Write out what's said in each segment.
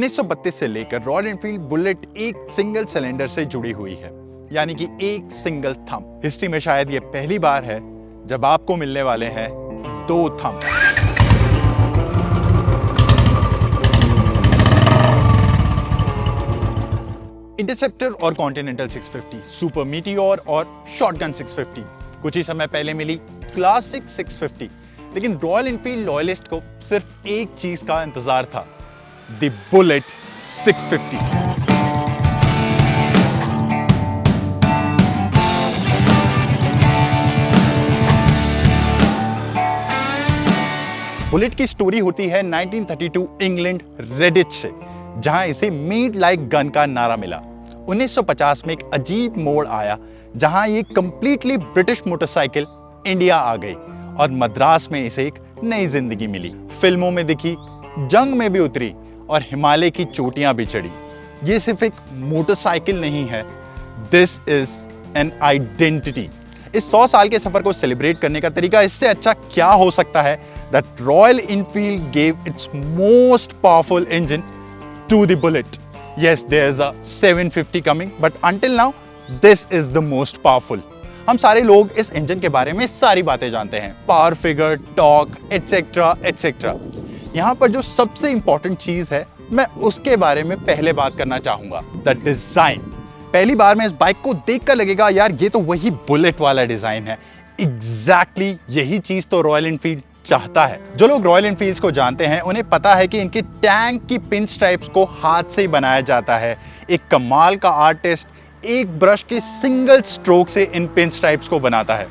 1932 से लेकर royal Enfield bullet एक सिंगल सिलेंडर से जुड़ी हुई है, यानी कि एक सिंगल थंब। हिस्ट्री में शायद ये पहली बार है जब आपको मिलने वाले हैं दो थंब। इंटरसेप्टर और कॉन्टिनेंटल 650, सुपर मीटियोर और शॉटगन 650 कुछ ही समय पहले मिली क्लासिक 650, लेकिन रॉयल एनफील्ड लॉयलिस्ट को सिर्फ एक चीज का इंतजार था, द बुलेट 650। बुलेट की स्टोरी होती है 1932 इंग्लैंड रेडिच से, जहां इसे मेड लाइक गन का नारा मिला। 1950 में एक अजीब मोड़ आया जहां ये कंप्लीटली ब्रिटिश मोटरसाइकिल इंडिया आ गई और मद्रास में इसे एक नई जिंदगी मिली। फिल्मों में दिखी, जंग में भी उतरी और हिमालय की चोटियां भी चढ़ी। ये सिर्फ एक मोटरसाइकिल नहीं है, दिस इज एन आइडेंटिटी। इस 100 साल के सफर को सेलिब्रेट करने का तरीका इससे अच्छा क्या हो सकता है that Royal Enfield gave its most powerful engine to the Bullet. Yes, there's a 750 coming, but until now, this is the most powerful. हम सारे लोग इस इंजन के बारे में सारी बातें जानते हैं, power figure, torque, etcetera etcetera. यहाँ पर जो सबसे इंपॉर्टेंट चीज है, मैं उसके बारे में पहले बात करना चाहूंगा, द डिजाइन। पहली बार में इस बाइक को देखकर लगेगा यार ये तो वही बुलेट वाला डिजाइन है। एग्जैक्टली यही चीज तो रॉयल एनफील्ड चाहता है। जो लोग रॉयल एनफील्ड्स को जानते हैं उन्हें पता है कि इनके टैंक की पिन स्ट्राइप्स को हाथ से ही बनाया जाता है। एक कमाल का आर्टिस्ट एक ब्रश के सिंगल स्ट्रोक से इन पिन स्ट्राइप्स को बनाता है।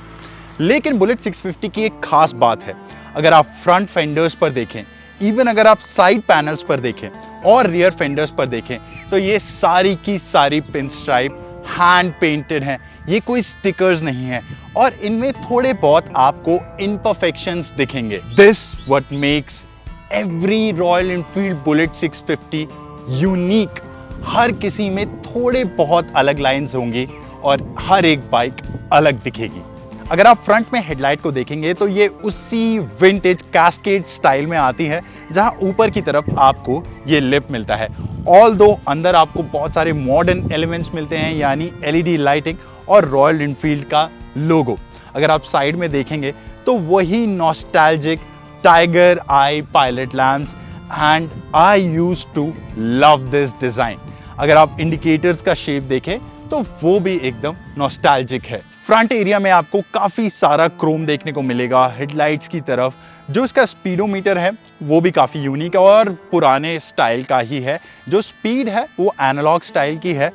लेकिन बुलेट 650 की एक खास बात है, अगर आप फ्रंट फेंडर्स पर देखें, इवन अगर आप साइड पैनल्स पर देखें और रियर फेंडर्स पर देखें, तो ये सारी की सारी पिन स्ट्राइप हैंड पेंटेड हैं। ये कोई स्टिकर्स नहीं है और इनमें थोड़े बहुत आपको इम्परफेक्शंस दिखेंगे। This what makes every Royal Enfield Bullet 650 unique. हर किसी में थोड़े बहुत अलग लाइंस होंगी और हर एक बाइक अलग दिखेगी। अगर आप फ्रंट में हेडलाइट को देखेंगे तो ये उसी विंटेज कैस्केड स्टाइल में आती है, जहां ऊपर की तरफ आपको ये लिप मिलता है। ऑल्दो अंदर आपको बहुत सारे मॉडर्न एलिमेंट्स मिलते हैं, यानी एलईडी लाइटिंग और रॉयल एनफील्ड का लोगो। अगर आप साइड में देखेंगे तो वही nostalgic tiger eye pilot lamps, and I used to love this design. अगर आप इंडिकेटर्स का शेप देखें तो वो भी एकदम नॉस्टैल्जिक है। फ्रंट एरिया में आपको काफी सारा क्रोम देखने को मिलेगा हेडलाइट्स की तरफ। जो इसका स्पीडोमीटर है वो भी काफी यूनिक और पुराने स्टाइल का ही है। जो स्पीड है वो एनालॉग स्टाइल की है।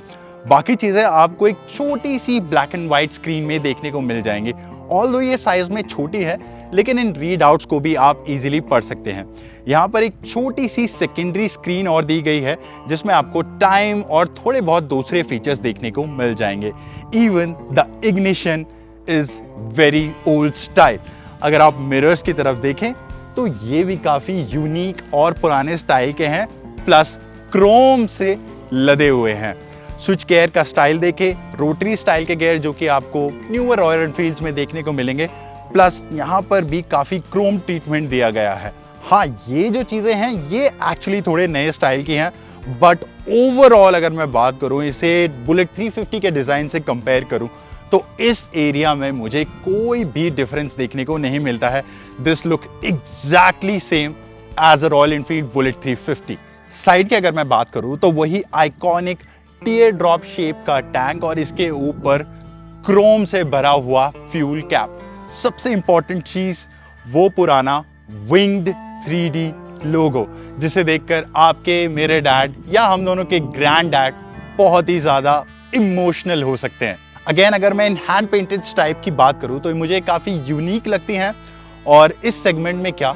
बाकी चीजें आपको एक छोटी सी ब्लैक एंड व्हाइट स्क्रीन में देखने को मिल जाएंगी। ऑल्दो ये साइज में छोटी है, लेकिन इन रीड आउट्स को भी आप इजीली पढ़ सकते हैं। यहाँ पर एक छोटी सी सेकेंडरी स्क्रीन और दी गई है, जिसमें आपको टाइम और थोड़े बहुत दूसरे फीचर्स देखने को मिल जाएंगे। Even the ignition is very old style. अगर आप मिरर्स की तरफ देखें तो ये भी काफी यूनिक और पुराने स्टाइल के हैं, प्लस क्रोम से लदे हुए हैं। स्विच गियर का स्टाइल देखें, रोटरी स्टाइल के गियर जो कि आपको न्यूअर रॉयल एनफील्ड्स में देखने को मिलेंगे, प्लस यहाँ पर भी काफी क्रोम ट्रीटमेंट दिया गया है। हाँ, ये जो चीजें हैं ये एक्चुअली थोड़े नए स्टाइल की हैं, बट ओवरऑल अगर मैं बात करूं, इसे बुलेट 350 के डिजाइन से कंपेयर करूं, तो इस एरिया में मुझे कोई भी डिफरेंस देखने को नहीं मिलता है। This look exactly same as a Royal Enfield Bullet 350। Side की अगर मैं बात करूं तो वही आइकॉनिक टीयर ड्रॉप शेप का टैंक और इसके ऊपर क्रोम से भरा हुआ फ्यूल कैप। सबसे इंपॉर्टेंट चीज वो पुराना विंग्ड 3D लोगो, जिसे देखकर आपके, मेरे डैड या हम दोनों के ग्रैंड डैड बहुत ही ज्यादा इमोशनल हो सकते हैं। अगेन अगर मैं इन हैंड पेंटेड स्ट्राइप की बात करूं तो मुझे काफी यूनिक लगती हैं, और इस सेगमेंट में क्या,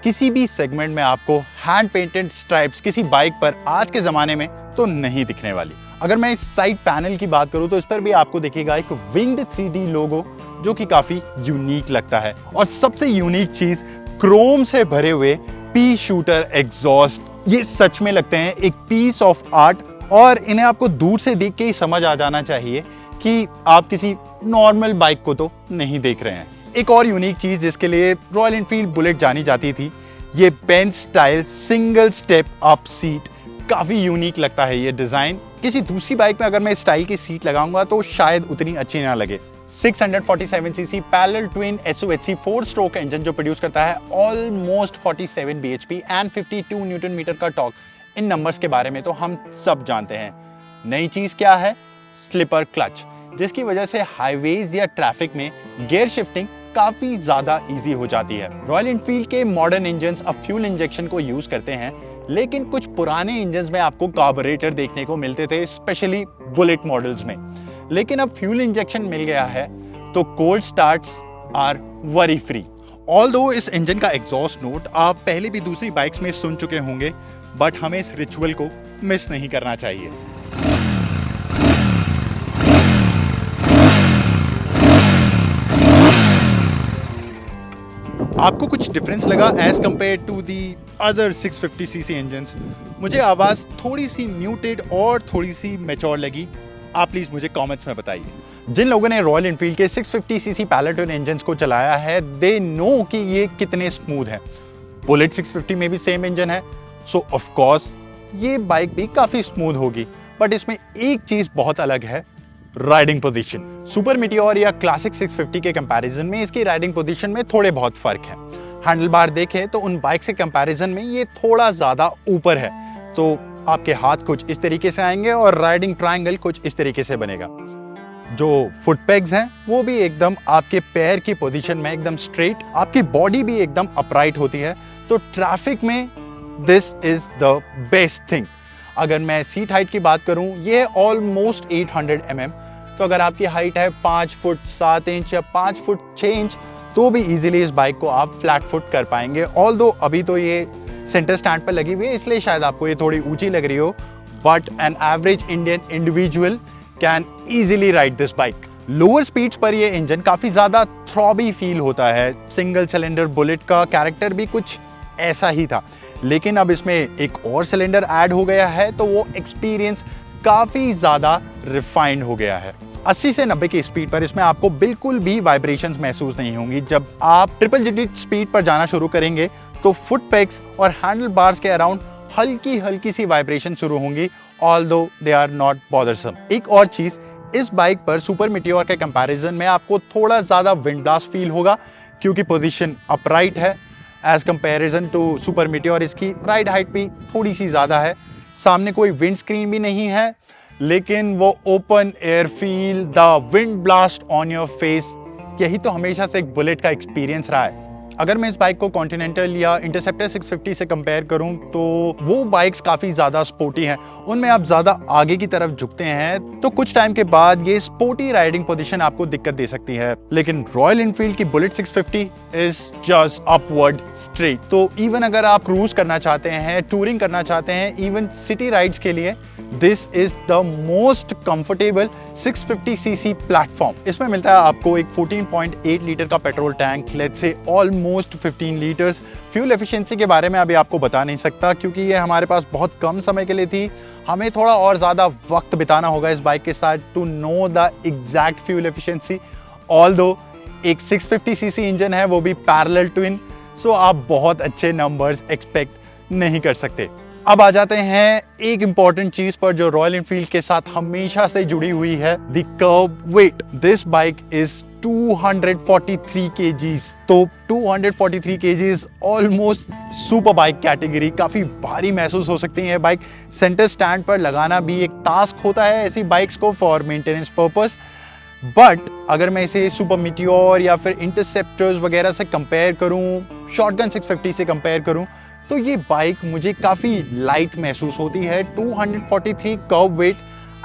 किसी भी सेगमेंट में आपको हैंड पेंटेड स्ट्राइप्स किसी बाइक पर आज के जमाने में तो नहीं दिखने वाली। अगर मैं इस साइड पैनल की बात करूं तो इस पर भी आपको दिखेगा एक विंग्ड 3D लोगो, जो कि काफी यूनिक लगता है। और सबसे यूनिक चीज क्रोम से भरे हुए पी शूटर एग्जॉस्ट। ये सच में लगते हैं एक पीस ऑफ आर्ट, और इन्हें आपको दूर से देख के ही समझ आ जाना चाहिए कि आप किसी नॉर्मल बाइक को तो नहीं देख रहे हैं। एक और यूनिक चीज जिसके लिए रॉयल एनफील्ड बुलेट जानी जाती थी, ये bench style single step up seat काफ़ी यूनिक लगता है ये डिज़ाइन। किसी दूसरी बाइक में अगर मैं इस स्टाइल की सीट लगाऊंगा तो शायद उतनी अच्छी ना लगे। 647 cc parallel twin SOHC 4 stroke engine जो प्रोड्यूस करता है almost 47 bhp and 52 newton metre का टॉर्क। इन नंबर्स के बारे में तो हम सब जानते हैं। नई चीज़ क्या है? स्लिपर क्लच, जिसकी वजह से हाईवेज या ट्रैफिक में गियर शिफ्टिंग काफी ज्यादा इजी हो जाती है। रॉयल एनफील्ड के मॉडर्न इंजन्स अब फ्यूल इंजेक्शन को यूज करते हैं, लेकिन कुछ पुराने इंजन्स में आपको कार्बोरेटर देखने को मिलते थे, स्पेशली बुलेट मॉडल्स में। लेकिन अब फ्यूल इंजेक्शन मिल गया है तो cold starts are worry free. Although इस इंजन का एग्जॉस्ट नोट आप पहले भी दूसरी बाइक्स में सुन चुके होंगे, बट हमें इस रिचुअल को मिस नहीं करना चाहिए। आपको कुछ डिफरेंस लगा as compare to the other 650 cc engines? मुझे आवाज़ थोड़ी सी म्यूटेड और थोड़ी सी मैच्योर लगी। आप प्लीज़ मुझे कमेंट्स में बताइए। जिन लोगों ने रॉयल एनफील्ड के 650 सीसी पैरेलल ट्विन इंजन्स को चलाया है, दे नो कि ये कितने स्मूथ हैं। बुलेट 650 में भी सेम इंजन है, सो ऑफ कोर्स ये बाइक भी काफ़ी स्मूथ होगी। बट इसमें एक चीज़ बहुत अलग है, राइडिंग पोजीशन। सुपर मीटियोर या क्लासिक 650 के कंपैरिजन में इसकी राइडिंग पोजीशन में थोड़े बहुत फर्क है। हैंडल बार देखें तो उन बाइक के कंपैरिजन में ये थोड़ा ज़्यादा ऊपर है, तो आपके हाथ कुछ इस तरीके से आएंगे और राइडिंग ट्रायंगल कुछ इस तरीके से बनेगा। जो फुट पेग्स हैं वो भी एकदम आपके पैर की पोजीशन में एकदम स्ट्रेट, आपकी बॉडी भी एकदम अपराइट होती है। तो ट्रैफिक में this is the best thing. अगर मैं सीट हाइट की बात करूं, ये है ऑलमोस्ट 800 mm। तो अगर आपकी हाइट है 5 फुट 7 इंच या 5 फुट 6 इंच, तो भी इजीली इस बाइक को आप फ्लैट फुट कर पाएंगे। ऑल्दो अभी तो ये सेंटर स्टैंड पर लगी हुई है, इसलिए शायद आपको ये थोड़ी ऊंची लग रही हो, but an average Indian individual can easily ride this bike. Lower speeds पर ये इंजन काफी ज्यादा थ्रॉबी फील होता है। सिंगल सिलेंडर बुलेट का कैरेक्टर भी कुछ ऐसा ही था, लेकिन अब इसमें एक और सिलेंडर ऐड हो गया है, तो वो एक्सपीरियंस काफी ज्यादा रिफाइंड हो गया है। 80 से 90 की स्पीड पर इसमें आपको बिल्कुल भी वाइब्रेशंस महसूस नहीं होंगी। जब आप ट्रिपल डिजिट स्पीड पर जाना शुरू करेंगे तो फुट पेग्स और हैंडल बार्स के अराउंड हल्की हल्की सी वाइब्रेशन शुरू होंगी, although they are not bothersome. एक और चीज, इस बाइक पर सुपर मीटियोर के कंपैरिजन में आपको थोड़ा ज्यादा विंड ब्लास्ट फील होगा, क्योंकि पोजीशन अपराइट है। As comparison to Super Meteor इसकी राइड हाइट भी थोड़ी सी ज़्यादा है। सामने कोई विंड स्क्रीन भी नहीं है, लेकिन वो open air feel, the wind blast on your face, यही तो हमेशा से एक बुलेट का एक्सपीरियंस रहा है। अगर मैं इस बाइक को कॉन्टिनेंटल या इंटरसेप्टर 650 से कंपेयर करूं, तो वो बाइक्स काफ़ी ज़्यादा स्पोर्टी हैं। उनमें आप ज़्यादा आगे की तरफ झुकते हैं, तो कुछ टाइम के बाद ये स्पोर्टी राइडिंग पोजीशन आपको दिक्कत दे सकती है। लेकिन रॉयल एनफील्ड की bullet 650 is just upward straight. तो इवन अगर आप क्रूज करना चाहते हैं, टूरिंग करना चाहते हैं, इवन सिटी राइड्स के लिए, this is the most comfortable 650 CC platform. इसमें मिलता है आपको एक 14.8 लीटर का petrol tank, let's say almost 15 litres. Fuel efficiency के बारे में अभी आपको बता नहीं सकता, क्योंकि ये हमारे पास बहुत कम समय के लिए थी। हमें थोड़ा और ज़्यादा वक्त बिताना होगा इस बाइक के साथ to know the exact fuel efficiency. Although एक 650 सीसी इंजन है, वो भी पैरेलल ट्विन, सो आप बहुत अच्छे नंबर्स एक्सपेक्ट नहीं कर सकते। अब आ जाते हैं एक इंपॉर्टेंट चीज पर जो रॉयल एनफील्ड के साथ हमेशा से जुड़ी हुई है, the curve wait. This bike is 243 kgs। तो 243 kgs almost super bike category. काफी भारी महसूस हो सकती है बाइक। सेंटर स्टैंड पर लगाना भी एक टास्क होता है ऐसी बाइक्स को फॉर मेंटेनेंस पर्पस। बट अगर मैं इसे सुपर मीटियोर या फिर इंटरसेप्टर्स वगैरह से कंपेयर करूं, शॉटगन 650 से कंपेयर करूं, तो ये बाइक मुझे काफ़ी लाइट महसूस होती है। 243 कर्व वेट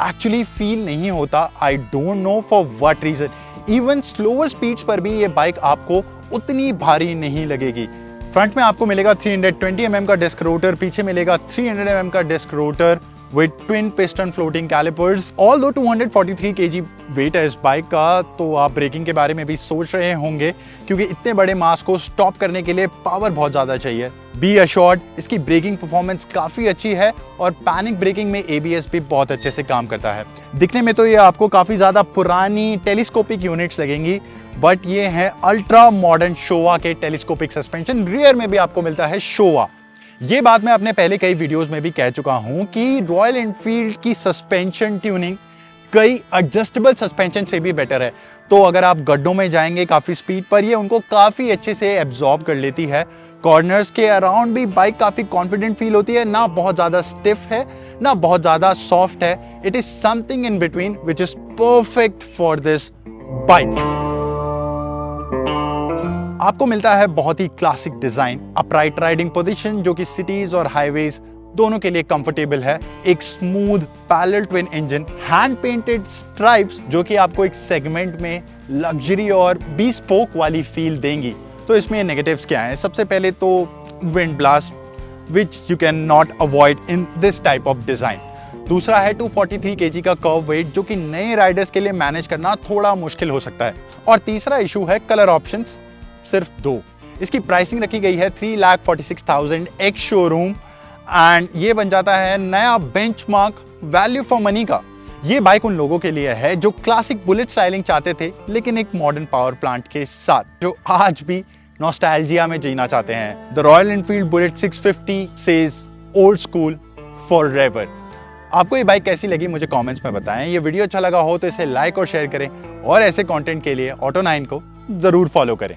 एक्चुअली फील नहीं होता। I don't know for what reason. Even slower speeds पर भी ये बाइक आपको उतनी भारी नहीं लगेगी। फ्रंट में आपको मिलेगा 320 mm का डिस्क रोटर, पीछे मिलेगा 300 mm का disc rotor with twin piston floating calipers. Although 243 kg weight है इस बाइक का, तो आप ब्रेकिंग के बारे में भी सोच रहे होंगे, क्योंकि इतने बड़े मास को स्टॉप करने के लिए पावर बहुत ज़्यादा चाहिए। बी अश्योर्ड, इसकी ब्रेकिंग परफॉर्मेंस काफ़ी अच्छी है और पैनिक ब्रेकिंग में ABS भी बहुत अच्छे से काम करता है। दिखने में तो ये आपको काफ़ी ज़्यादा पुरानी टेलीस्कोपिक यूनिट्स लगेंगी, बट ये हैं अल्ट्रा मॉडर्न शोवा के टेलीस्कोपिक सस्पेंशन। रियर में भी आपको मिलता है शोवा। ये बात मैं अपने पहले कई वीडियोस में भी कह चुका हूं कि रॉयल एनफील्ड की सस्पेंशन ट्यूनिंग कई एडजस्टेबल सस्पेंशन से भी बेटर है। तो अगर आप गड्ढों में जाएंगे काफ़ी स्पीड पर, ये उनको काफ़ी अच्छे से एब्जॉर्ब कर लेती है। कॉर्नर्स के अराउंड भी बाइक काफ़ी कॉन्फिडेंट फील होती है, ना बहुत ज़्यादा स्टिफ है ना बहुत ज़्यादा सॉफ्ट है। It is something in between which is perfect for this bike. आपको मिलता है बहुत ही classic design, upright riding position जो कि सिटीज और हाईवेज दोनों के लिए कंफर्टेबल है, एक smooth parallel twin engine, hand painted stripes जो कि आपको एक सेगमेंट में लग्जरी और बी-स्पोक वाली फील देंगी। तो इसमें नेगेटिव्स क्या हैं? सबसे पहले तो wind blast which you can not avoid in this type of design. दूसरा है 243 kg का कर्व वेट जो कि नए राइडर्स के लिए मैनेज करना थोड़ा मुश्किल हो सकता है। और तीसरा इशू है कलर ऑप्शंस सिर्फ 2। इसकी प्राइसिंग रखी गई है 3,46,000 एक्स शोरूम एंड ये बन जाता है नया बेंचमार्क वैल्यू फॉर मनी का। ये बाइक उन लोगों के लिए है जो क्लासिक बुलेट स्टाइलिंग चाहते थे लेकिन एक मॉडर्न पावर प्लांट के साथ, जो आज भी नॉस्टैल्जिया में जीना चाहते हैं। The royal Enfield Bullet 650 says old school forever. आपको ये बाइक कैसी लगी मुझे कमेंट्स में बताएं। ये वीडियो अच्छा लगा हो तो इसे लाइक और शेयर करें और ऐसे कंटेंट के लिए ऑटो 9 को जरूर फॉलो करें।